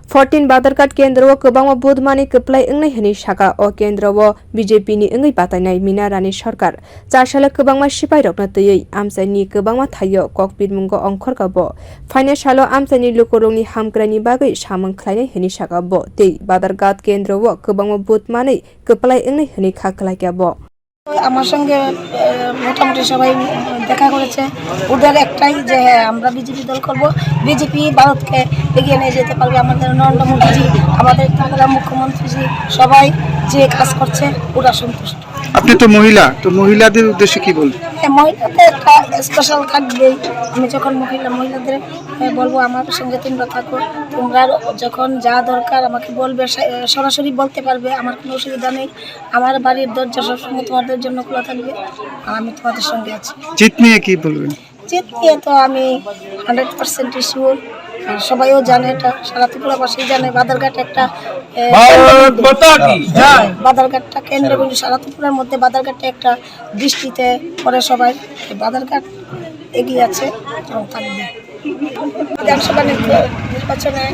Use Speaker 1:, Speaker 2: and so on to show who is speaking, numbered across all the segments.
Speaker 1: 14 Badarkat Kendra Kubama Budmani Kuplai Engai Hini Shaka O Kendra BJP ni Engai Batanai Mina Rani Sarkar Chashala Kubama Shipai Roknatui Amsani Kubama Thayo Kokpit Mungo Ongkor Kabo Financial Amsani Lukoroni Hamkrani Bagai Shaman Klai Hini Shaka Bo Te Badarkat Kendra Kubama Budmani Kuplai Engai Hini Kaklai Kabo
Speaker 2: আমার সঙ্গে মোটামুটি সবাই দেখা করেছে ওদের একটাই যে হ্যাঁ আমরা বিজেপি দল করব বিজেপি ভারতকে এগিয়ে নিয়ে যেতে পারবে আমাদের নরেন্দ্র মোদীজি আমাদের ত্রিপুরা মুখ্যমন্ত্রীজি সবাই যে কাজ করছে ওরা সন্তুষ্ট।
Speaker 3: আপনি তো মহিলা তো মহিলাদের উদ্দেশ্যে কি বলবেন?
Speaker 2: মহিলাদের একটা স্পেশাল থাকবেই। আমি যখন মহিলাদের বলবো আমার সঙ্গে তোমরা থাকো, তোমরা যখন যা দরকার আমাকে বলবে সরাসরি বলতে পারবে, আমার কোনো অসুবিধা নেই। আমার বাড়ির দরজা সবসময় তোমাদের জন্য খোলা থাকবে আর আমি তোমাদের সঙ্গে আছি।
Speaker 3: জিত নিয়ে কি বলবেন?
Speaker 2: জিত নিয়ে তো আমি 100% শিওর, সবাইও জানে, এটা সারা ত্রিপুরাবাসী জানে। বাদারঘাট একটা বাদারঘাটটা কেন্দ্রবিন্দু, সারা ত্রিপুরার মধ্যে বাদারঘাটটা একটা দৃষ্টিতে পড়ে সবাই। বাদারঘাট এগিয়ে আছে এবং থাকবে। বিধানসভা নির্বাচনে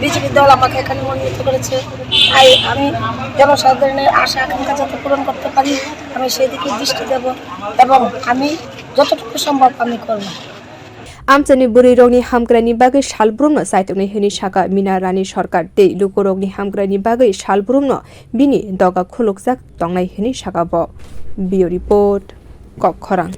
Speaker 2: বিজেপি দল আমাকে এখানে মনোনীত করেছে, তাই আমি জনসাধারণের আশা আকাঙ্ক্ষা যাতে পূরণ করতে পারি আমি সেই দিকে দৃষ্টি দেব এবং আমি যতটুকু সম্ভব আমি করব।
Speaker 1: Amsani Buri Rogni Hamgrani Bagai Shalbrumno Saitoni Hini Shaka Mina Rani Sarkar Te Lukorogni Hamgrani Bagai Shalbrumno Bini Doga Khulukzak Tongnai Hini Shaka Bo Bio Report Kokkhorang